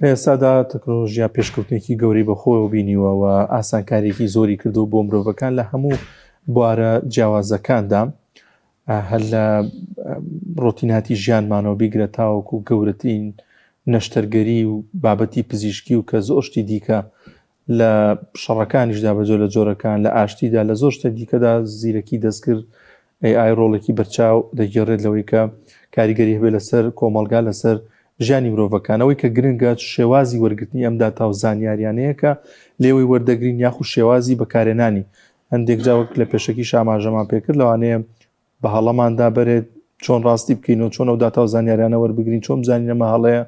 ئێستادا تەکنۆلۆژیا پێشکەوتنێکی گەورەی بەخۆوە بینیوەوە ئاسانکاریەکی زۆری کردو بۆ مرۆڤەکان لە هەموو بوارە جیاوازەکاندا هەر لە ڕۆتیناتی ژیانمانەوە بیگرە تاوەکو گەورەترین نەشتەرگەری و بابەتی پزیشکی و کە زۆر شتی دیکە لە شەڕەکانیشدا بەجۆ لە جۆرەکان لە ئاشتیدا لە زۆر شتە دیکەدا زیرەکی دەستکرد AI ڕۆڵێکی بەرچاو دەگێڕێت لەوەی کە کاریگەری هەبێت لەسەر کۆمەڵگا لەسەر ژیانی مرۆڤەکانەوەی کە گرنگە شێوازی وەرگرتنی ئەم داتا و زانیاریانەیە کە لێوەی وەردەگرین یاخو شێوازی بەکارهێنانی هەندێک جاوەک لە پێشەکی شاماژەمان پێکرد لەوانەیە بە هەڵەماندا بەرێت چۆن ڕاستی بکەینەوە چۆن ئەو داتا و زانیاریانە وەربگرین چۆن بزانین ئەمە هەڵەیە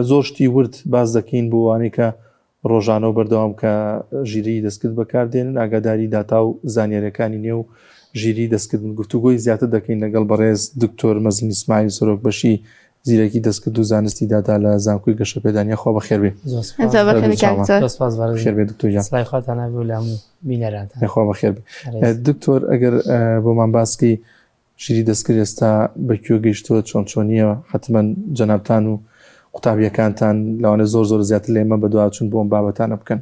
زۆر شتی ورد باز دەکەین بۆ وانەی کە ڕۆژانە و بەردەوام کە ژیری دەستکرد بەکاردێنن ئاگاداری داتا و زانیاریەکانی نێو ژیری دەستکردن گفتوگۆی زیاتر دەکەین لەگەڵ بەڕێز دکتۆر مەزنی ئیسماعیل سۆرۆک بەشی زیرەکی دەستکرد و زانستی داتا لە زانکۆی گەشەپێدانیا خوا بەخێر بێ خوا بەخێر بێ دکتۆر ئەگەر بۆمان باسکی ژیری دەستکرد ئێستا بەکوێ گەیشتووە چۆن چۆنیە حتمەن جەنابتان و قوتابیەکانتان لەوانە زۆر زیاتر لە ئێمە بەدواچون بۆ ئەم بابەتانە بکەن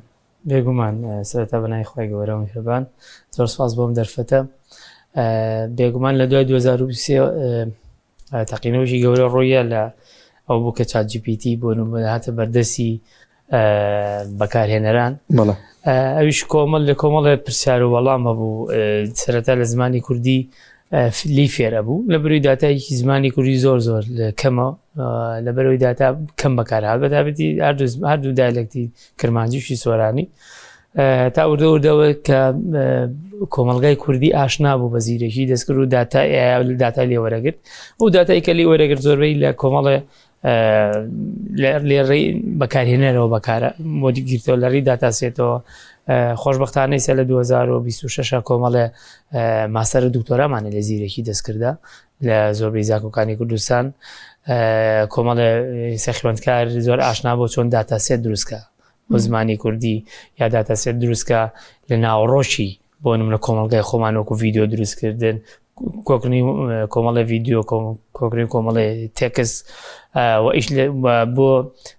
بێگومان سەرەتا بەنای خۆی گەورە و میهرەبان زۆر سپاس بۆم دەرفەتە بێگومان لە دوای 2023 تەقینەوەشی گەورە ڕۆیە لە ئەو بوو کە ChatGPT بۆ نمونە هاتە بەردەسی بەکارهێنەران ئەویش کۆمەڵ لە کۆمەڵە پرسیار و وەڵام هەبوو سەرەتا لە زمانی کوردی لی فێرە بوو لە بەروی داتایکی زمانی کوردی زۆر کەمە لە بەرەوەی داتا کەم بەکارهات بەتابەتی هەردوو دایلەکتی کرمانجیشی سۆرانی تا وردەوردەوە کە کۆمەڵگای کوردی ئاشنا بوو بە زیرەکی دەستکرد و داتا لێوەرەگرت و داتای کە لێوەرەگرت زۆربەی لە کۆمەڵێ لێڕێی بەکارهێنەرەوە بەکارە مۆدی گرتەوە لە ڕێی داتاسێتەوە خۆشبەختانەی سە لە 2026 کۆمەڵێ ماسەرە دکتۆرامانە لە زیرەکی دەستکردا لە زۆربەی زانکۆکانی کوردستان کۆمەڵێ سەخیوەندکار زۆر ئاشنا بۆ چۆن داتاسێت دروستکە بۆ زمانی کوردی یا داتاسێت دروستکە لە ناوڕۆشی بۆ نمونە کۆمەڵگای خۆمان وەکو ڤیدیۆ دروستکردن کۆکردنی کۆمەڵە ڤیدیۆ کۆکردنی کۆمەڵێ تێکس و ئیش بۆ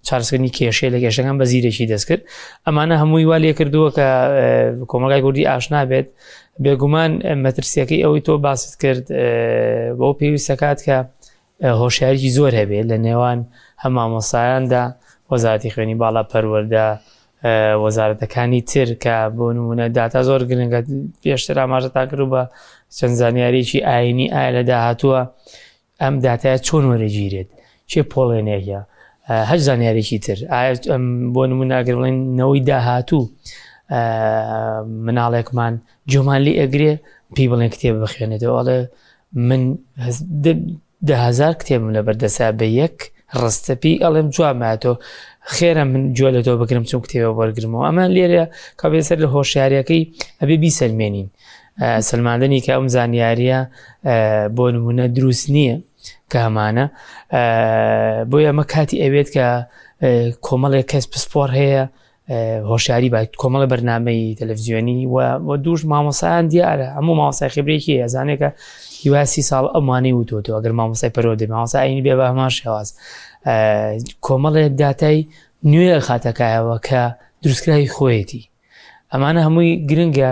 چارەسەکردنی کێشەیە لە کێشەکان بە زیرێکی دەستکرد ئەمانە هەمووی وا لێ کردووە کە کۆمەڵگای کوردی ئاشنا بێت بێگومان مەترسیەکەی ئەوەی تۆ باست کرد بۆ پێویستەکات کە هۆشیاریی زۆر هەبێت لە نێوان هەم مامۆستایاندا وەزارەتی خوێنی باڵا پەروەردە وەزارەتەکانی تر کە بۆ نمونە داتا زۆر گرنگە پێشتر ئاماژەتا کرد بە چەند زانیاریی ئاینی ئایا لە داهاتووە ئەم داتایە چۆن وەرەگیرێت چێ پۆڵێنێکە هەر زانیارێکی تر بۆ نمونە ئەگەر بڵێن نەوەی داهاتوو مناڵێکمان جۆمان لێ ئەگرێ پێی بڵێن کتێب بخوێنێتەوە ئەڵێ من 10,000 کتێبم لە بەردەسا بە یەک ڕستەپی ئەڵێم جواماتەوە خێرە من جوێ لە تۆ بگرم چون کتێبە وەرگرمەوە ئەمە لێرە کا بێسەر لە هۆشیاریەکەی ئەبێ بیسەلمێنین سلماندنی کە ئەم زانیاریە بۆ نمونە دروست نییە کە هەمانە بۆیە ئەمە کاتی ئەوێت کە کۆمەڵێک کەس پسپۆر هەیە هۆشیاری با کۆمەڵە بەرنامەی تەلەڤیزیۆنی و دووش مامۆسایان دیارە هەموو مامۆسای خبرێکی ئەزانێکە هیوای 30 ساڵ ئەمانەی وتۆتەوە ئەگەر مامۆسای پەرۆدە مامۆسای ئاینی بێ بە هەمان شێواز کۆمەڵێ داتای نوێ خاتەکایەوە کە دروستکراوی خۆیەتی ئەمانە هەمووی گرنگە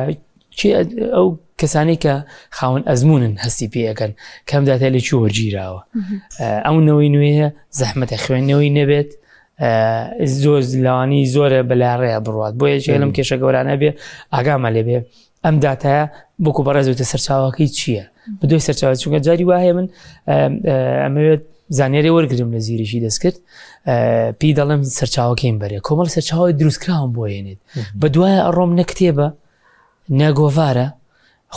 ئەو کەسانی کە خاوەن ئەزمونن هەستی پێەکەن کەم داتای لە چی وەرگیراوە ئەو نەوەی نوێیە زەحمەتە خوێندنەوەی نەبێت زۆر لەوانی زۆرە بەلاڕێە بڕات بۆ یەکێک لەم کێشە گەورانە بێ ئاگامە لێ بێ ئەم داتایە بۆکو بەڕێزوتە سەرچاوەکەی چییە بدۆی سەرچاوە چونکە جاری وایە من ئەمەوێت زانیاری وەرگرم لە زیرەکی دەستکرد پێی دەڵێم سەرچاوەکەیم بەرێ کۆمەڵ سەرچاوی دروستکراوم بۆ هێنێت بە دوایە ئەڕۆم نەکتێبە نەگۆڤارە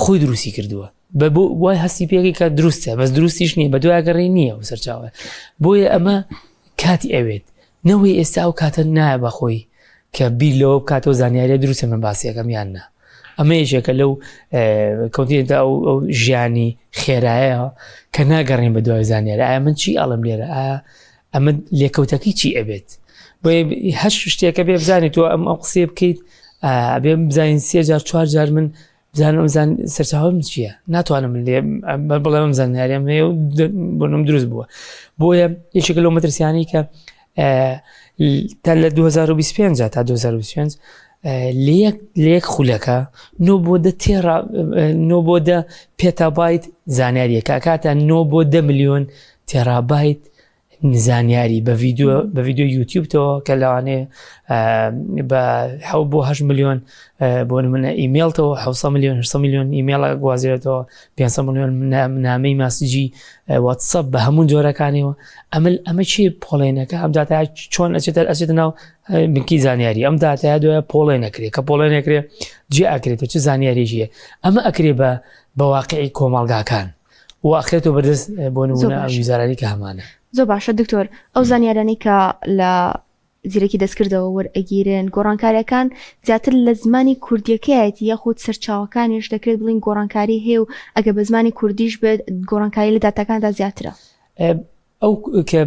خۆی دروستی کردووە بە وای هەستی پێکی کە دروستە بەس دروستیش نییە بە دوایگەڕی نییە و سەرچاوە بۆیە ئەمە کاتی ئەوێت نەوەی ئێستا و کاتە نایە بەخۆی کە بیر لەوە بکاتەوە زانیاریە دروستە من باسیەکەم یان نا ئەمە یەکێکە لەو کەوتێتە ئەو ژیانی خێرایە کە ناگەڕین بە دوای زانیاری ئایا من چی ئەڵم لێرە ئایا ئەمە لێکەوتەکەی چی ئەبێت بۆیە هەر شتێکە بێ بزانێت تۆ ئەم قسێ بکەیت ئەبێ بزانین 3 جار 4 جار من بزانم سەرچاوم چییە ناتوانم لێ بڵێم زانیاریەم هەیە و بۆنم دروست بووە بۆیە یەکێکە لەو مەترسیانی کە تا لە 2025 تا 2025 لەیەک خولەکە 9 بۆ 10 پێتابایت زانیاریەکە کاتە 9 بۆ 10 ملیۆن تێرابایت زانیاری بە ڤیددیو یوتیوبەوە کە لەوانەیە بە 7 بۆ 8 ملیۆن بۆ منە ئیمێلتەوە 700 میلیۆن 800 میلیۆن ئیمێڵە گوازرێتەوە 500 میلیۆن نامەی ماسیجی واتسەپ بە هەموو جۆرەکانیەوە ئەمە چی پۆڵێنەکە ئەم دااتای چۆن ئەچێتە ناو بنکی زانیاری ئەم دااتای دوایە پۆڵێ نەکرێت کە پۆڵێ نەکرێت جێ ئاکرێتەوە چه زانیاریژیە ئەمە ئەکرێ بە واقعی کۆمەڵگاکان و ئەخرێتەوە بەدەست بۆ نمونە ویزارانی کە هەمانە. زۆر باشە دکتۆر ئەو زانیارانی کە لە زیرەکی دەستکردەوە وەرئەگیرن گۆڕانکاریەکان زیاتر لە زمانی کوردیەکەیەتی یاخود سەرچاوەکانیش دەکرێت بڵین گۆڕانکاری هەیە و ئەگە بە زمانی کوردیش بێت گۆڕانکاری لە داتاکاندا زیاترە. ئەو کە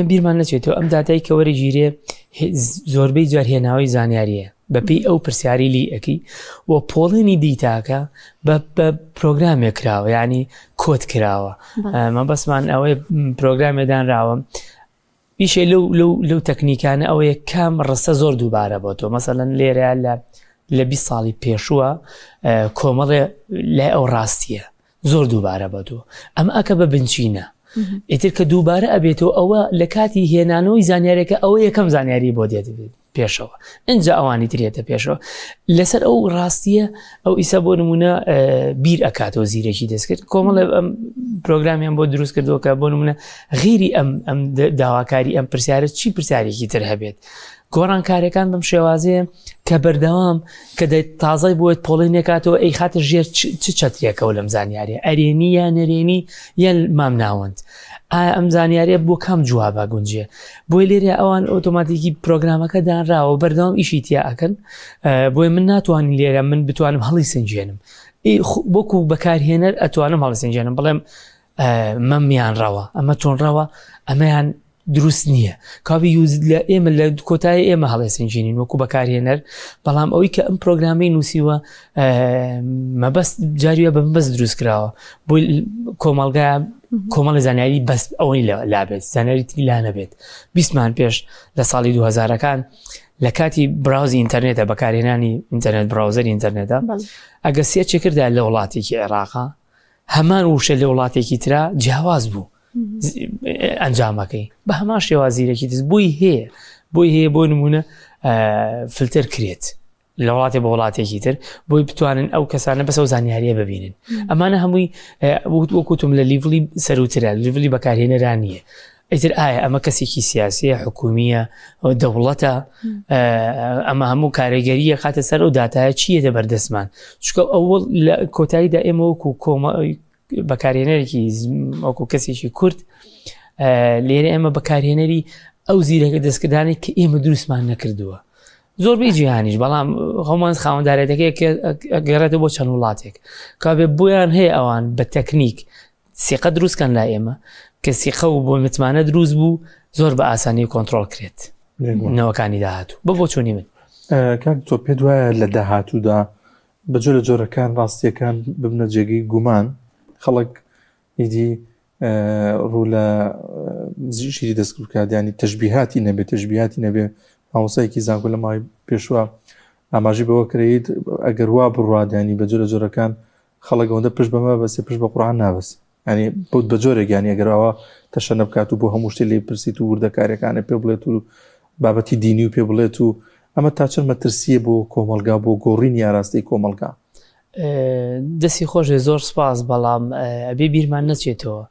بیرمان نەچێتەوە ئەم داتایی کە وەرەگیرێ زۆربەی جار هێناوی زانیاریە بەپی ئەو پرسیاری لیئەکی و پۆڵێنی دیتاکە بە پرۆگرامێک کراوە یعنی کۆت کراوە مە بەسمان ئەوەی پرۆگرامێدانراوە ئیشێ لەو تەکنیکانە ئەوەیە کام ڕستە زۆر دووبارە بۆ تۆ مەسەڵەن لێرە لە 20 ساڵی پێشووە کۆمەڵێ لای ئەو ڕاستیە زۆر دووبارە بە تۆ ئەمە ئەکە بە بنچینە ئیتر کە دووبارە ئەبێتەوە ئەوە لە کاتی هێنانەوەی زانیارێکە ئەوە یەکەم زانیاری بۆ دێت پێشەوە اینجا ئەوانی ترێتە پێشەوە لەسەر ئەو ڕاستیە ئەو ئیسا بۆ نمونە بیر ئەکاتەوە زیرەکی دەستکرد کۆمەڵە ئەم پرۆگرامیان بۆ دروست کردەوە کە بۆ نمونە غیری ئەم داواکاری ئەم پرسیارە چی پرسیارێکی تر هەبێت گۆڕانکاریەکان بەم شێوازەیە کە بەردەوام کە تازای بۆت پۆڵێنێکاتەوە ئەی خاتە ژێر چ چەترێکەوە لەم زانیاریە ئەرێنی یان نەرێنی یان مام ناوەند ئەم زانیاریە بۆ کام جوابە گونجێ بۆی لێرە ئەوان ئۆتۆماتیکی پرۆگرامەکە دانراوە بەردەوام ئیشی تیا ئەکەن بۆی من ناتوانین لێرە من بتوانم هەڵی سنجێنم بۆکو بەکارهێنەر ئەتوانم هەڵی سنجێنم بڵێم مەمیان ڕەوە ئەمە چۆن ڕەوە ئەمەیان دروست نییە کاوی لە ئێمە لە کۆتایی ئێمە هەڵێ سنجینین وەکو بەکارهێنەر بەڵام ئەوەی کە ئەم پرۆگرامی نووسیوە مەبەست جاریوە بە بەست دروست کراوە بۆی کۆمەڵگای کۆمەڵی زانیاری بەس ئەوەی لابێت زانیاری تری لا نەبێت 20مان پێش لە ساڵی 2000ەکان لە کاتی براوزی ئینتەرنێتە بەکارهێنانی ئینتەرنێت براوزەری ئینتەرنێتە ئەگە سێ چێکردا لە وڵاتێکی عێراقا هەمان وشە لە وڵاتێکی ترا جیاواز بوو ئەنجامەکەی بە هەمان شێوازیرەکی دەست بۆی هەیە بۆ نمونە فلتر کرێت لە وڵاتی بە وڵاتێکی تر بۆی بتوانن ئەو کەسانە بەسەو زانیاریە ببینن ئەمانە هەمووی وەکوتم لە لیڤلی سەروترە لیڤلی بەکارهێنەران نییە ئیتر ئایا ئەمە کەسێکی سیاسیە حکومیە دەوڵەتە ئەمە هەموو کارێگەریە خاتە سەر ئەو داتایە چیەتە بەردەستمان چکە ئەوڵ لە کۆتاییدا ئێمە وەکو بەکارهێنەرێکی وەکو کەسێکی کورد لێرە ئێمە بەکارهێنەری ئەو زیرەکە دەستکردانی کە ئێمە دروستمان نەکردووە زۆربەی جیهانیش بەڵام خۆمان خاوەندارێتەکەی گەڕێتەوە بۆ چەند وڵاتێک کابێ بۆیان هەیە ئەوان بە تەکنیک سیقە دروستکەن لا ئێمە کە سیقە و بۆ متمانە دروست بوو زۆر بە ئاسانی کۆنتترۆل کرێت نەوەکانی داهاتوو بۆ چۆنی من کاک تۆ پێ وایە لە داهاتوودا بەجۆ لە جۆرەکان ڕاستیەکان ببنە جێگەی گومان خەڵک ئیدی ڕوو لە شیری دەستکردکات ینی تەشبیهاتی نەبێ مامۆسایەکی زانکۆ لە ماوەی پێشوە ئاماژی بەوە کرێت ئەگەر وا بڕوادانی بە جۆرە جۆرەکان خەڵک ئەوەندە پشت بەمە بەسێ پشت بە قورئان نابەست ینی بەوت بە جۆرێک ینی ئەگەرەوە تەشە نەبکات و بۆ هەموو شتێ لێ پرسیت و وردەکارەکانە پێ بڵێت و بابەتی دینی و پێ بڵێت و ئەمە تا چەند مەترسیە بۆ کۆمەلگا بۆ گۆڕینی ئاراستەی کۆمەلگا دەستی خۆشێ زۆر سپاس بەڵام ئەبێ بیرمان نەچێتەوە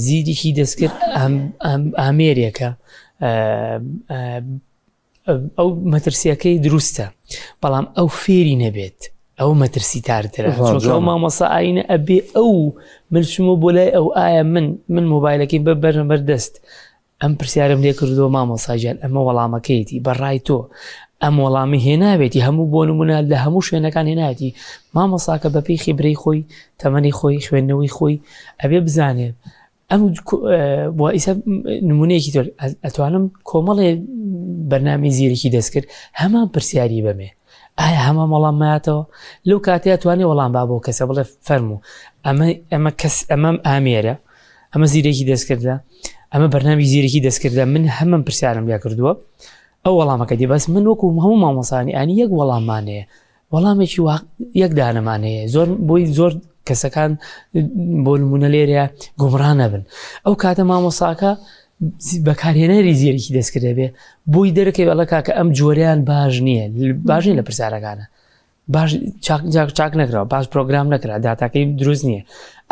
زیرێکی دەستکرد ئامێرێکە ئەو مەترسیەکەی دروستە بەڵام ئەو فێری نەبێت ئەو مەترسی تارترە ئەو مامۆسا ئاینە ئەبێ ئەو منشمە بۆ لای ئەو ئایا من مۆبایلەکەی بەرە بەردەست ئەم پرسیارم لێ کردەوە مامۆساجان ئەمە وەڵامەکەیەتی بەڕای تۆ ئەم وەڵامی هێنابێتی هەموو بۆ نمونە لە هەموو شوێنەکان هێناتی مامۆساکە بەپێی خیبرەی خۆی تەمەنی خۆی خوێندنەوەی خۆی ئەبێ بزانێت ئەم بۆ ئیسا نمونەیەکی تۆ ئەتوانم کۆمەڵێ بەرنامەی زیرێکی دەستکرد هەمان پرسیاری بەمێ ئایا هەمان وەڵام مایاتەوە لەو کاتەیە توانێ وەڵام با بۆ کەسە بڵێ فەرموو ئەمە ئەمە ئامێرە ئەمە زیرێکی دەستکردە ئەمە بەرنامجی زیرەکی دەستکردە من هەمم پرسیارم لێ کردووە ئەو وەڵامەکە دی بەس من وەکو هەموو مامۆسانی ئەنی یەک وەڵامانەیە وەڵامێکی یەک دانەمانەیە زۆر بۆی زۆر کەسەکان بۆ نمونە لێرە گومڕان نەبن ئەو کاتە مامۆساکە بەکارهێنەری زیرەکی دەستکردە بێ بۆی دەرەکەی بەڵە کاکە ئەم جۆرەیان باش نییە لە پرسیارەکانە باش چاک نەکراوە باش پرۆگرام نەکرا داتاکەی دروست نییە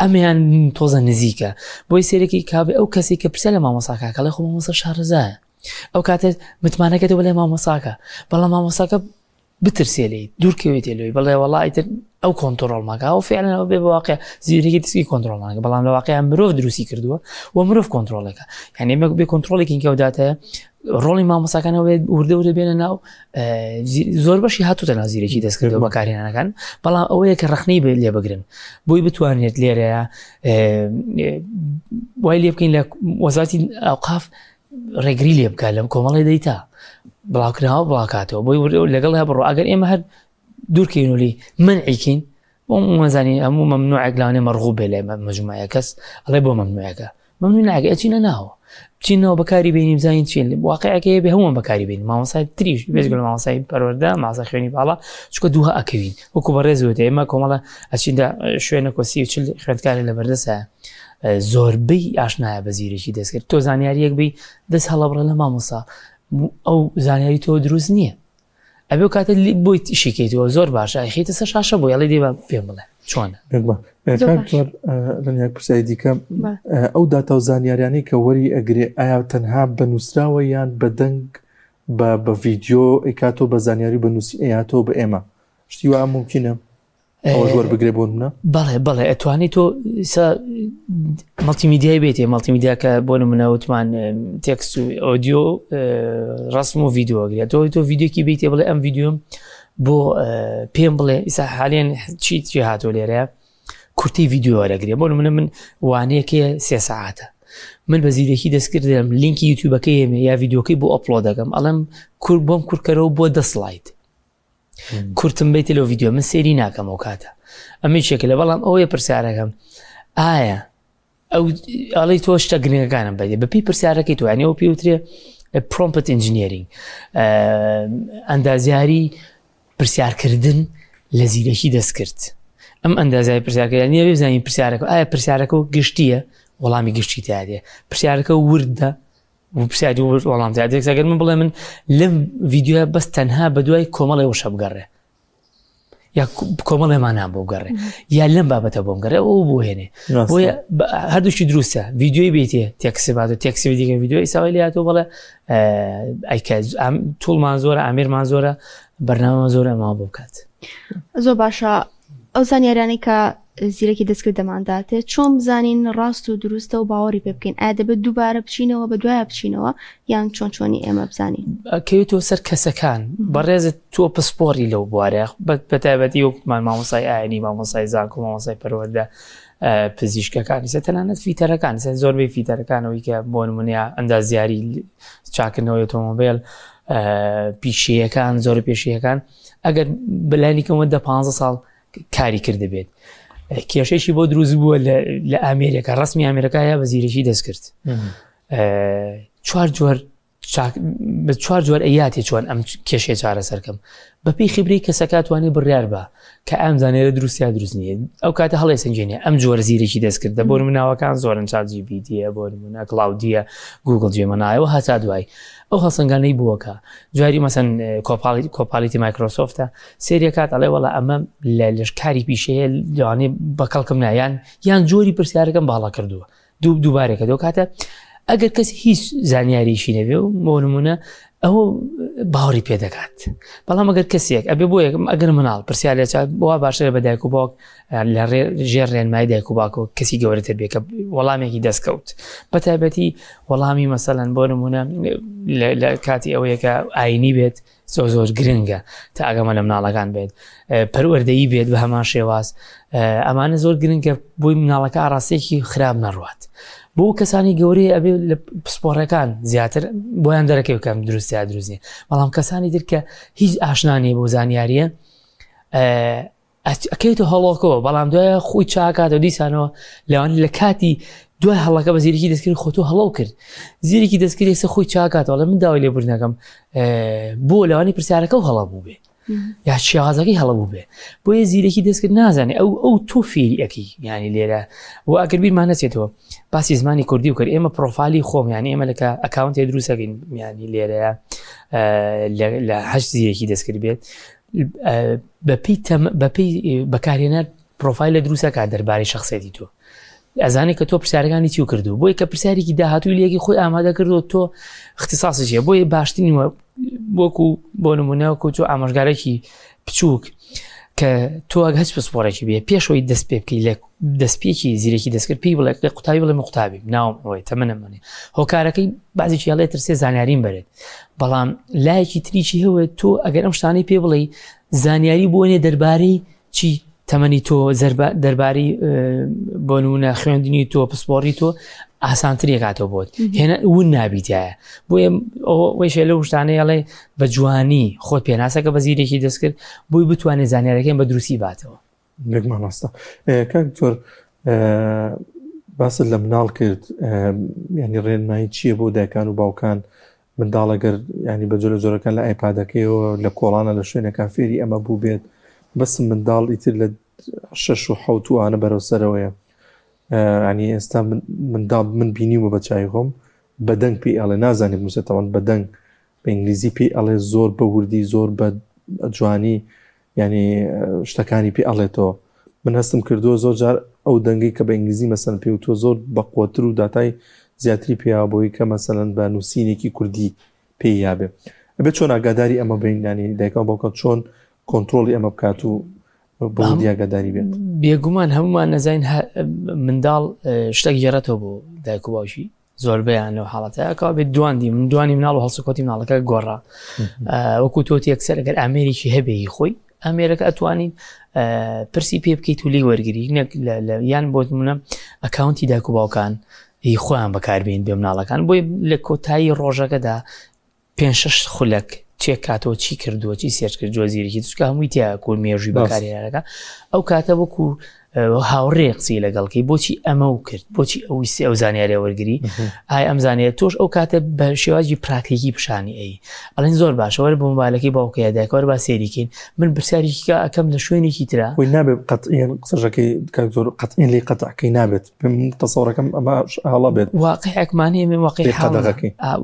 ئەمیان تۆزە نزیکە بۆی سێرەکی کابێ ئەو کەسی کە پرسیار لە مامۆساکە کەڵێ خۆ مامۆسا شارەزایە ئەو کاتە متمانەکەتەوە لێ مامۆساکە بەڵام مامۆساکە بترسێ لێی دوورکەوێتێ لێی بەڵێ وەڵایتر ئەو کۆنتترۆل ماکە ئەو فعلەوە بێ بەواقع زیرەکی دەستی کۆنتترۆلمانەکە بەڵام لە واقعیان مرۆڤ دروستی کردووە و مرۆڤ کۆنتترۆلەکە یعنی ئێمە بێ کۆنتترۆلێکی کەوداتەیە ڕۆڵی مامۆساکانەوە وردە بێنە ناو زۆر بەشی هاتوتە ناو زیرەکی دەستکردەوە بەکارهێنانەکان بەڵام ئەوەیە کە ڕەخنەی لێ بگرن بۆی بتوانێت لێرەیە وای لێ بکەین لە وەزارەتی ئەوقاف ڕێگری لێ بکات لەم کۆمەڵی دەیتا بڵاوکراوە بڵاوکاتەوە بۆی لەگەڵ هە بڕۆ ئەگەر ئێمە هەر دوورکەینولی منعیکەین بۆ مەزانی هەموو مەمنوعێک لەوانێ مەرغوب بێ لە مەجموعە کەس ئەڵێ بۆ مەمنوعەکە مەمنوع ناکە ئەچینە ناوە بچینەوە بەکاری بینی بزانین چین واقعەکەی بێ هەمووان بەکاری بینی مامۆسای تریش بێژگە لە مامۆسای پەروەردە مامۆسای خوێنی باڵا چکە دووها ئەکەوین وەکو بەڕێزوێت ئێمە کۆمەڵە ئەچیندا شوێنە کۆسی و چل خوێندکاری لە بەردەسە زۆربەی ئاشنایە بە زیرەکی دەستکرد تۆ زانیاریەک بی دەست هەڵەبڕە لە مامۆسا ئەو زانیاری تۆ دروست نییە ئەبێ کاتە بۆی شیکەیتەوە زۆر باشە خیتە سەر شاشە بۆ یاڵی دێ پێم بڵێ چۆنە لەنیاک پرسایی دیکە ئەو داتا و زانیاریانی کە وەری ئەگرێ ئایا تەنها بە نووسراوە یان بە دەنگ بە ڤیددیۆ ئەیکاتۆ بە زانیاری بە نووسی ئەیاتۆ بە ئێمە شتی وە ممکنە ئەوە زۆر بگرێ بۆ منە بەڵێ ئەتوانیت تۆ مەڵتیمیدیای بێتێ مەڵتیمیدیا کە بۆ منەوتمان تێکست و ئۆدیۆ ڕسم و ڤیددیۆگرێت تۆ ڤیددیۆکی بیتێ بڵێ ئەم ڤیددیۆم بۆ پێم بڵێ ئیسا حالێن چی هاتۆ لێرەیە کورتی ڤیددیۆ وەرەگرێ بۆ منە من وانەیەکەیە 3 ساعاتە من بە زیرەکی دەستکردم لینکی یوتیوبەکەی هێمێ یا ڤیددیۆکەی بۆ ئەپلۆ دەکەم ئەڵم بۆم کورکەرەوە بۆ 10 سلاید کورتم بیت لەو ڤیددیۆ من سێری ناکەم ئەو کاتە ئەمە چێکە لە بەڵام ئەوەیە پرسیارەکەم ئایا ئەو ئەڵی تۆ شتە گرنگەکانم بەدێ بەپی پرسیارەکەی تۆ یانەوە پێوترێ پرۆمپت ئینجینێرینگ ئەندازیاری پرسیارکردن لە زیرەکی دەستکرد ئەم ئەندازای پرسیارکردن نییە بزانین پرسیارەکە ئایا پرسیارەکە و گشتیە وەڵامی گشتی تادێ پرسیارەکە وردە پرسیاری وەڵام تادێک ئەگەر من بڵێ من لەم ڤیددیۆ بەس تەنها بە دوای کۆمەڵی وشە بگەڕێ یا کۆمەڵێمانان بۆ بگەڕێ یا لەم بابەتە بۆم گەڕێ ئەو بۆ هێنێ بۆیە هەردووشی دروستە ڤیددیۆی بێتێ تێکسبات و تێکسی دیکە ڤیددیۆ ئیساوای لاتۆ بڵێ ئەیکە توڵمان زۆرە ئامێرمان زۆرە بەرنامە زۆرە ئەمە بۆ بکات زۆر باشە ئەو زانیارانی کە زیرەکی دەستکرد دەمانداتێت چۆن بزانین ڕاست و دروستە و باوەڕی پێ بکەین ئایا دەبێت دووبارە بچینەوە بە دوایە بچینەوە یان چۆنی ئێمە بزانین کەوێتەوە سەر کەسەکان بەڕێزت تۆ پسپۆری لەو بوارە بەتایبەتی وەکمان مامۆسای ئاینی مامۆسای زانکۆ مامۆسای پەروەردە پزیشکەکانی سە تەنانەت فیتەرەکان سە زۆربەی فیتەرەکانەوەی کە بۆ نمونەیە ئەندازیاری چاکردنەوەی ئۆتۆمۆبیل پیشەیەکان زۆر پێشەیەکان ئەگەر بەلایەنێکەوە 15 ساڵ کاری کرده بێت کێشەیەکی بۆ دروست بووە لە ئامێریکا ڕسمی ئامێریکایە بە زیرەکی دەستکرد 4 جۆر ئەیاتی چۆن ئەم کێشەیە چارەسەرکەم بەپێی خبرەی کەسەکە توانێت بڕیار بە کە ئەم زانێرە دروستیا دروست نییە ئەو کاتە هەڵێ سنجێنێ ئەم جۆرە زیرەکی دەستکردە بۆ مناوەکان زۆرن ChatGPT بۆ منە کلاودیە گوگل جێمەنایەوە هەتا دوای ئەو هەڵسەنگانەی بووەکە جواری مەسەن کۆپالیتی مایکرۆسۆفتە سێریە کات ئەڵێ وەڵا ئەمە لە لەشکاری پیشەیە لەوانێ بەکەڵکم نایان یان جۆری پرسیارەکەم باڵا کردووە دووبارێکە دۆ کاتە ئەگەر کەس هیچ زانیاریشی نەبێ و بۆ نمونە ئەوە باوەڕی پێ دەکات بەڵام ئەگەر کەسێک ئەبێ بۆ یەکەم ئەگەر مناڵ پرسیارێک بۆ باشترە بە دایک و باوک لە ژێر ڕێنمای دایک و باوک و کەسی گەورەتر بێ کە وەڵامێکی دەستکەوت بەتایبەتی وەڵامی مەسەلەن بۆ نمونە لە کاتی ئەوەیە کە ئاینی بێت زۆر گرنگە تا ئەگەمە لە مناڵەکان بێت پەروەردەیی بێت بە هەمان شێواز ئەمانە زۆر گرنگە بۆی مناڵەکە ئاراستێکی خراپ نەڕوات بۆ کەسانی گەورەی ئەبێ لە پسپۆڕەکان زیاتر بۆیان دەرەکەی بکەم دروستیا دروستنیە بەڵام کەسانی درکە هیچ ئاشنانی بۆ زانیاریە ئەکەیتە هەڵۆکەوە بەڵام دوایە خۆی چاکاتەوە دیسانەوە لەوانی لە کاتی دوای هەڵەکە بە زیرێکی دەستکرد خۆ تۆ هەڵەو کرد زیرێکی دەستکرد ێستا خۆی چاکاتەوە من داوای لێبوورنەکەم بۆ لەوانی پرسیارەکە و هەڵە بوو بێ یا شێوازەکەی هەڵە بوو بێ بۆ یە زیرێکی دەستکرد نازانێ ئەو تۆ فێری ئەەکەی ینی لێرە و ئەگەر بیرمان نەچێتەوە باسی زمانی کوردی و کرد ئێمە پرۆفایلی خۆم یانی ئێمە لەکە ئەکاونتێ دروستەکەین ینی لێرەیە لە هەشت زیرێکی دەستکرد بێت بەپی بەکارهێنەر پرۆفایل لە دروستەکە دەربارەی شخصێتی تۆ ئەزانێت کە تۆ پرسیارەکانی چی و کردو بۆی کە پرسیارێکی داهاتووی لێکی خۆی ئامادە کردو تۆ اختصاصیە بۆی باشترینەوە وەکو بۆ نمونەوەکو تۆ ئامۆژگارێکی بچووک کە تۆ هەچ پسپۆرێکی بێ پێشەوەی دەست پێ بکەی لە دەستپێکی زیرێکی دەستکرد پێی بڵێ قوتابی بڵێ قوتابی ناوم ئەوەی تەمەنەمەێ هۆکارەکەی بازێکی هەڵێ ترسێ زانیاریم بەرێت بەڵام لایەکی تریکی هەوە تۆ ئەگەر ئەم شتانەی پێ بڵێ زانیاری بۆنێ دەربارەی چی تەمەنی تۆ دەربارەی بۆ نمونە خوێندنی تۆ پسپۆڕی تۆ ئاسانترێک کاتەوە بۆت هێنە ون نابیتایە بۆیە ئەوەیشە لەو شتانەیەڵێ بە جوانی خۆت پێناسەکە بە زیرێکی دەستکرد بۆی بتوانێت زانیارەکەی بە دروستی باتەوە نەکمان ڕاستە کاک زۆر باست لە مناڵ کرد ینی ڕێنمایی چییە بۆ دایکان و باوکان منداڵەگەر ینی بە جۆرە جۆرەکان لە ئایپادەکەیەوە لە کۆڵانە لە شوێنەکان فێری ئەمە بوو بێت بەسم منداڵ ئیتر لە 6 و 7 وانە بەرەوسەرەوەیە ینی ئێستا منداڵ من بینیومە بە چای خۆم بەدەنگ پێی ئەڵێ نازانێت موسێتەوەن بەدەنگ بە ئینگلیزی پێی ئەڵێ زۆر بە وردی زۆر بە جوانی ینی شتەکانی پێ ئەڵێتەوە من هەستم کردووە زۆر جار ئەو دەنگی کە بە ئینگلیزی مەسەن پێ و تۆ زۆر بەقوتر و داتای زیاتری پێیابەوەی کە مەسەلەن بە نووسینێکی کوردی پێی یابێ ئەبێت چۆن ئاگاداری ئەمە بین ینی دایکان باوکە چۆن کۆنتترۆلی ئەمە بکات و بۆ دیاگاداری بێت بێگومان هەمومان نەزانین منداڵ شتێک گێڕێتەوە بۆ دایک و باوشی زۆربیان لەو حاڵەتەکە بێت دوانی مناڵ و هەڵسوکۆتی مناڵەکە گۆڕا وەکو تۆتی یەکسەر ئەگەر ئامێرێکی هەبێی خۆی ئامێرەکە ئەتوانین پرسی پێ بکەیت و لی وەرگری یان بۆ نمونە ئەکاونتی دایک و باوکان خۆیان بەکاربێن بێ مناڵەکان بۆی لە کۆتایی ڕۆژەکەدا 5-6 خولەک چێک کاتەوە چی کردووە چی سێرچ کرد جۆزیرێکی چکە هەمووی تیا کور مێژوی بەکارێنەکە ئەو کاتە وەکو هاوڕێ قسەی لەگەڵکەی بۆچی ئەمە و کرد بۆچی ئەوی سێ ئەو زانیارە وەرگری ئایا ئەم زانێت تۆش ئەو کاتە بە شێوازی پراکتیکی پیشانی ئەی ئەڵێن زۆر باشەوە بۆ مۆبایلەکەی باوکەیە دایکەوە با سێریکەین من پرسیارێکیکە ئەەکەم لە شوێنێکی ترا خۆی نابێت قەتعیان قسەژەکەی زۆر قەتعین لی قەتعکەی نابێت تەسەوڕەکەم ئەمە هەڵە بێت واقعێکمانەیە من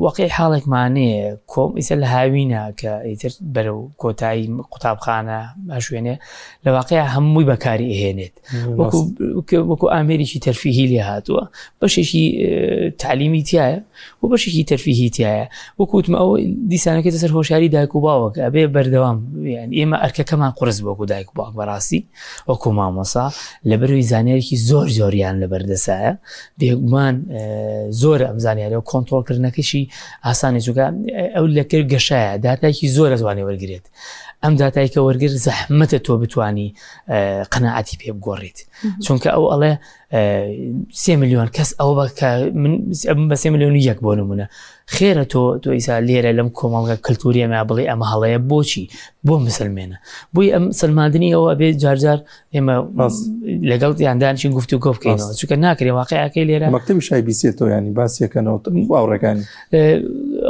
واقعی حاڵێکمانەیە کۆم ئیسە لە هاوینە کە ئیتر بەرەو کۆتایی قوتابخانە شوێنێ لە واقعیا هەمووی بەکاری ئەهێنێت وەکو ئامێریکی تەرفیهی لێ هاتووە بەشێکی تعلیمی تایە و بەشێکی تەرفیهی تایە وەکوتمە ئەو دیسانەکەێتە سەر هۆشیاری دایک و باوەکە ئەبێ بەردەوام ئێمە ئەرکەکەمان قورس بۆکو دایک و باوک بەڕاستی وەکو مامۆسا لەبەروی زانیارێکی زۆر زۆریان لەبەردەسایە بێگومان زۆر ئەم زانیارەوە کۆنتڕۆڵکردنەکەشی ئاسانی چووکە ئەو لەکرد گەشایە داتایکی زۆر ئەتوانێ وەرگێت ئەم داتایکە وەرگر زەحمەتە تۆ بتانی قەناعەتی پێ بگۆڕیت چونکە ئەو ئەڵێ 3 ملیۆن کەس ئەو بە 3 ملیۆن یەک بۆ نمونە خێرە تۆ ئیسا لێرە لەم کۆمەڵگە کللتوری ئەمە بڵێ ئەمە هەڵەیە بۆچی بۆ مسلمێنە بۆی ئەم سلماندنی ئەوە بێت جارجار ئێمە لەگەڵ یاندانشی گفت و گۆ بکەینەوە چونکە ناکرێ واقعەکەی لێرە مەکتەبی شای بیسێتەوە ینی باسیەکەنەوە باوڕەکانی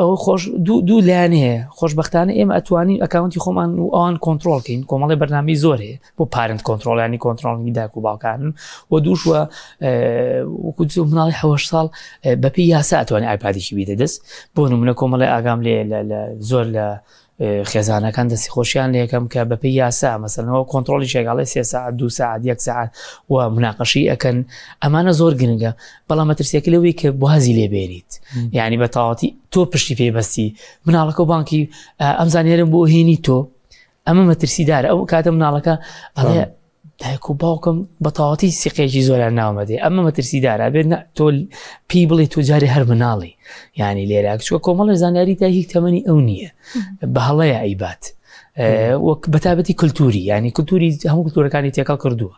ئەو خۆش دوو لایەن هەیە خۆشبەختانە ئێمە ئەتوانین ئەکاونتی خۆمان و ئەوان کۆنتترۆلکەین کۆمەڵی بەرنامی زۆر هەیە بۆ پارنت کۆنتترۆلانی کۆنتترۆلنی دایک و باوکانن و دووشوە وەکو مناڵی 7 ساڵ بەپی یاسا ئەتوانێت ئایپادێکی بیدە دەست بۆ نمونە کۆمەڵی ئاگام لێ زۆر لە خێزانەکان دەستی خۆشیان لە یەکەم کە بەپی یاسا مەسەلەنەوە کۆنتترۆلی شێگاڵی 3 ساعت 2 ساعت 1 ساعت و مناقەشی ئەەکەن ئەمانە زۆر گرنگە بەڵام مەترسیەکە لەوەی کە بوازی لێبێریت یعنی بە تەواوەتی تۆ پشتی پێبەستی مناڵەکە و بانکی ئەم زانیارم بۆ هێنی تۆ ئەمە مەترسیدارە ئەو کاتە مناڵەکە ئەڵێ دایک و باوکم بە تەواوەتی سیقێکی زۆریان ناومەدێ ئەمە مەترسیدارە بێت تۆ پێی بڵێ تۆ جارێ هەر مناڵی ینی لێرە چووکە کۆمەڵە زانیاری تا هیچ تەمەنی ئەو نییە بە هەڵەیە ئەیبات وەک بەتابەتی کللتوری ینی کللتوری هەموو کللتورەکانی تێکەڵ کردووە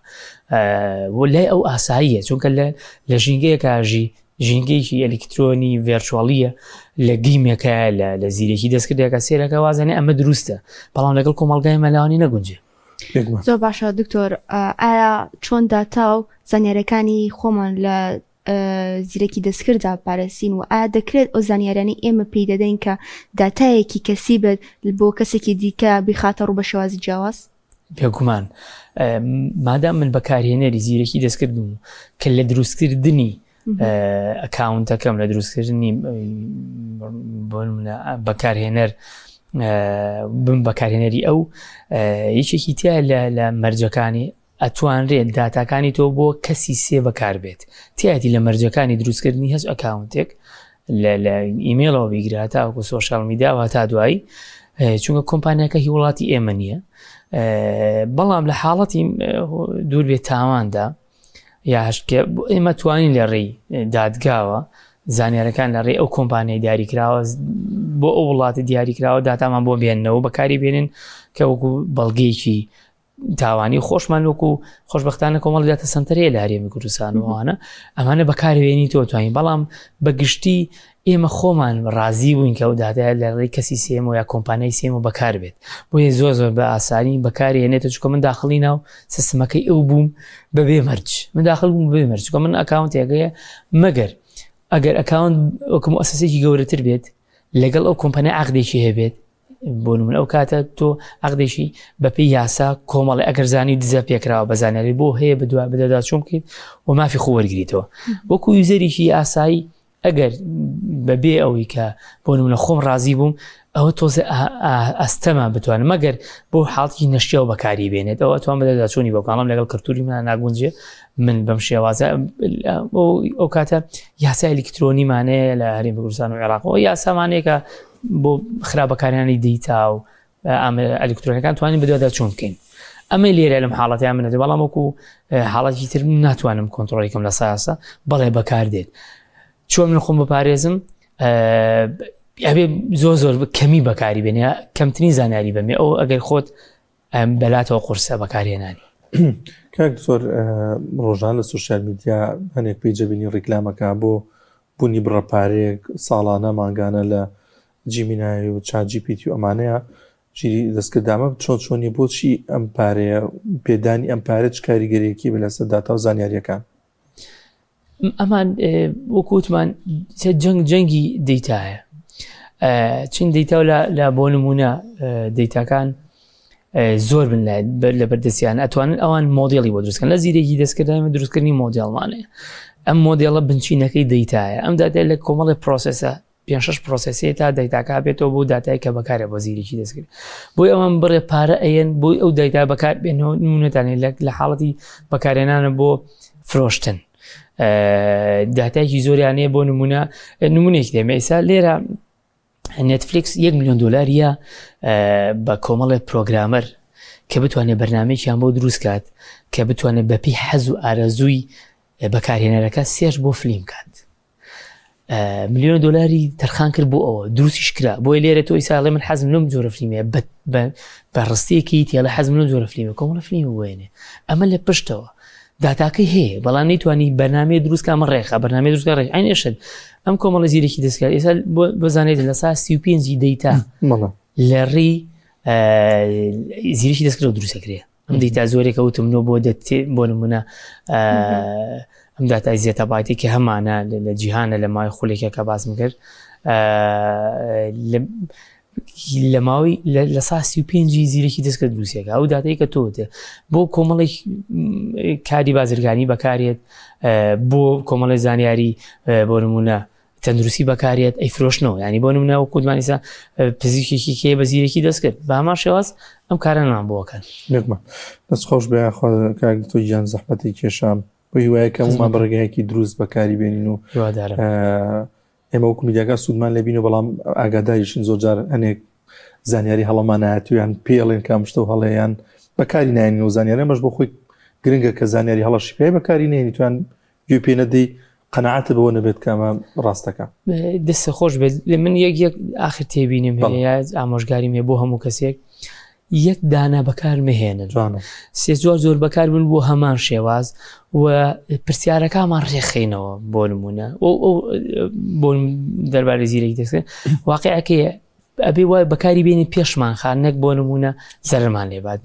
و لای ئەو ئاساییە چونکە لە ژینگەیەکژی ژینگەیەکی ئەلکترۆنی ڤێرچوالیە لە گیمێکە لە زیرێکی دەستکردێکە سێرەکە وازانێ ئەمە دروستە بەڵام لەگەڵ کۆمەڵگای مەلاوانی نەگونجێ زۆر باشە دکتۆر ئایا چۆن داتا و زانیارەکانی خۆمان لە زیرەکی دەستکردا پارێزین و ئایا دەکرێت ئەو زانیارانی ئێمە پێی دەدەین کە داتایەکی کەسی بێت بۆ کەسێکی دیکە بخاتە ڕوو بە شێوازی جیاواز؟ بێگومان مادام من بەکارهێنەری زیرەکی دەستکردم کە لە دروستکردنی ئەکاونتەکەم لە دروستکردنی بەکارهێنەر بم بەکارهێنەری ئەو یەکێکی تیا لە مەرجەکانی ئەتوانرێت داتاکانی تۆ بۆ کەسی سێ بەکار بێت تیاتی لە مەرجەکانی دروستکردنی هەست ئەکاونتێک لە ئیمێلەوە بیگرێت تاوەکو سۆشال میدیا و تا دوایی چونکە کۆمپانیاکە هی وڵاتی ئێمە نییە بەڵام لە حاڵەتی دوور بێت تاواندا یا هەشتکە ئێمە توانین لە ڕێی دادگاوە زانیارەکان لە ڕێ ئەو کۆمپانیای دیاریکراوە بۆ ئەو وڵاتی دیاریکراوە داتامان بۆ بێننەوە بەکاری بێنن کە وەکو بەڵگەیەکی تاوانی خۆشمان وەکو خۆشبەختانە کۆمەڵ داتە سنتەرەیە لە هەرێمی کوردستانەوەوانە ئەمانە بەکاربێنی تۆ توانین بەڵام بەگشتی ئێمە خۆمان ڕازی بووین کە ئەو داتایە لە ڕێی کەسی سێمەوە یا کۆمپانیای سێمە بەکار بێت بۆیە زۆر بە ئاسانی بەکارهێنێتە چکە من داخڵی ناو سیستەمەکەی ئەو بووم بەبێ مەرج من داخل بووم بەبێ مەرج چکە من ئەکاونتێکەیە مەگەر ئەگەر ئەکاونت وەکو مؤسسەیەکی گەورەتر بێت لەگەڵ ئەو کۆمپانیا عەقدێکی هەبێت بۆ نمونە ئەو کاتە تۆ عەقدێکی بەپێی یاسا کۆمەڵی ئەگەر زانی دزە پێکراوە بە زانیاری بۆ هەیە بەدوای بەدەدا چۆن بکەیت و مافی خۆ وەرگریتەوە وەکو یوزەرێکی ئاسایی ئەگەر بەبێ ئەوەی کە بۆ نمونە خۆم ڕازی بووم ئەوە تۆزە ئەستەما بتوانم مەگەر بۆ حاڵی نەشتیەوە بەکاری بێنێت ئەوە توان بەدەدا چۆنی بەکڵم لەگەڵ کەلتوری منە ناگونجێ من بەم شێوازە ئەو کاتە یاسای ئەلکترۆنیمانەیە لە هەرێمی کوردستان و عێراقەوە یاسامانەیە کە بۆ خراپەکاریانی دیتا و ئەلکترۆنیەکان توانین بەدەدا چۆن بکەین ئەمە لێرە لەم حاڵەتیان منەدە بەڵام وەکو حاڵەتی تر ناتوانم کۆنتڕۆڵیکەم لە سایاسە بەڵێ بەکار دێت چۆن من خۆم بپارێزم ئەبێ زۆر کەمی بەکاری بێنێ کەمترین زانیاری بەمێ ئەو ئەگەر خۆت بەلاتەوە قورسە بەکارهێنانی کاک زۆر ڕۆژان لە سوشال میدیا هەنێک پێیجەبینی ڕیکلامەکە بۆ بوونی بڕەپارێک ساڵانە ماگانە لە جیمینای و چاجیپیتی و ئەمانەیە ژیری دەستکردامە چۆنی بۆچی ئەم پارەیە پێدانی ئەم پارە چ کاریگەریەکی بە لەسەر داتا و زانیاریەکان ئەمان وەکوتمان جەنگی دەیتایە چین دەیتا لە بۆ نمونە دەیتاکان زۆر بن لە بەردەستیان ئەتوانن ئەوان مۆدیڵی بۆ دروستکەن لە زیرێکی دەستکردامە دروستکردنی مۆدیڵمانەیە ئەم مۆدیڵە بنچینەکەی دەیتایە ئەم داتا لە کۆمەڵی پرۆسسە 5-6 پرۆسسی تا دەیتاکە بێتەوە بۆ داتای کە بەکارە بۆ زیرێکی دەستکرد بۆی ئەوان بڕێ پارە ئەیەن بۆی ئەو دایتا بەکار بێنەوە نمونەتانێت لە حاڵەتی بەکارێنانە بۆ فرۆشتن داتایکی زۆریانەیە بۆ نمونەیەکی دێمە ئێستا لێرە نێتفلیکس 1 میلیۆن دلارە بە کۆمەڵی پرۆگرامەر کە بتوانێت بەرنامەیەکیان بۆ دروست کات کە بتوانێت بەپی حەز و ئارەزووی بەکارهێنەرەکە سێرش بۆ فلیم کات ملیۆن دلاری تەرخان کرد بۆ ئەوە دروستیش کرا بۆی لێرە تۆ ئیساڵێ من حەزم لەم جۆرە فلیمەیە بە ڕستەیەکی تێڵە حەزم لەم جۆرە فلیمە کۆمەڵە فلیمە وێنێ ئەمە لە پشتەوە داتاکەی هەیە بەڵام نەیتوانی بەرنامەیە دروستکە ڕێخە بەرنامەی دروستکە ڕێک ئاین ئێشت ئەم کۆمەڵە زیرێکی دەستکار ئێستا بزانێت لە سا 35 دەیتا لە ڕێی زیرێکی دەستکرێت و دروستەکرێ ئەم دەیتا زۆرێکە وتمنەوە بۆ نمونە ئەم داتای زیێتە بایتی کە هەمانە لە جیهانە لە ماوەی خولێکێکە باسم کرد لە ماوەی لە سا 35 زیرێکی دەستکرد دروستێکە ئەو داتایی کە تۆتە بۆ کۆمەڵی کاری بازرگانی بەکارێت بۆ کۆمەڵی زانیاری بۆ نمونە تەندروستی بەکارێت ئەی فرۆشتنەوە ینی بۆ نمونە وەکوتمانیسا پزیشکێکی کێ بە زیرێکی دەستکرد بە هەمان شێواز ئەم کارانمان بۆکەن دەست خۆش بە کاک تۆ گیان زەحمەتی کێشام بۆ هیوایە کە هەمومان بەڕێگایەکی دروست بەکاری بێنین و ئێمە وەکو میدیاکە سوودمان لێبین و بەڵام ئاگاداریشین زۆرجار هەنێک زانیاری هەڵەمان نایەتویان پێڵێن کامشتە و هەڵەیان بەکاری نایێنین و زانیاری ئەمەش بۆ خۆی گرنگە کە زانیاری هەڵەشی پێی بەکاری نێنی توان گوێ پێ نەدەی قەنەعەتە بەوە نەبێت کامە ڕاستەکە دەستە خۆش بێت لە من یەک ئاخر تێبینیم هەیە ئامۆژگاریم هەیە بۆ هەموو کەسێک یەک دانا بەکار مەهێنن سێ زۆر بەکار بن بۆ هەمان شێواز و پرسیارەکەمان ڕێخینەوە بۆ نمونە بۆ دەربارەی زیرێکی دەستکرد واقعەکەیە ئەبێ وای بەکاری بێنی پێشمان خان نەک بۆ نمونە زەرمان لێبات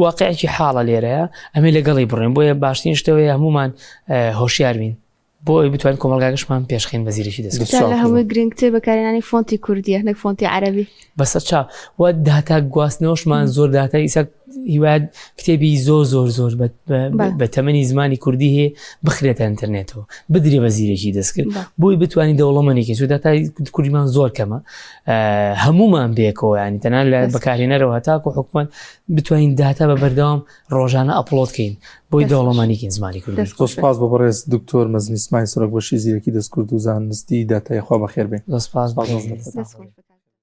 واقعێکی حاڵە لێرەیە ئەمێ لەگەڵی بڕێن بۆیە باشترین شتەوەی هەمومان هۆشیار بین بۆ ئەوی بتوانین کۆمەڵگاگەشمان پێشخین بە زیرەکی دەست لە هەمووی گرنگتر بەکارێنانی فۆنتی کوردیە نەک فۆنتی عەرەبی بەسەر چاو و داتا گواستنەوەشمان زۆر داتای ئیسا هیواد کتێبی زۆر بە تەمەنی زمانی کوردی هەیە بخرێتە ئینتەرنێتەوە بدرێ بە زیرەکی دەستکرد بۆی بتوانین دەوڵەمەندێکی چون داتای کوردیمان زۆر کەمە هەمومان بێکەوە ینی تەنان لە بەکارهێنەرەوە تاکو حکومت بتوانین داتا بە بەردەوام ڕۆژانە ئەپلۆدکەین بۆی دەوڵەمانیکین زمانی کوردی. سپاس بۆ بەڕێز دکتۆر مەزنی ئیسماعیل سەرۆک بەشی زیرەکی دەستکرد و زانستی داتای خوا بەخێر بێ. سپاس.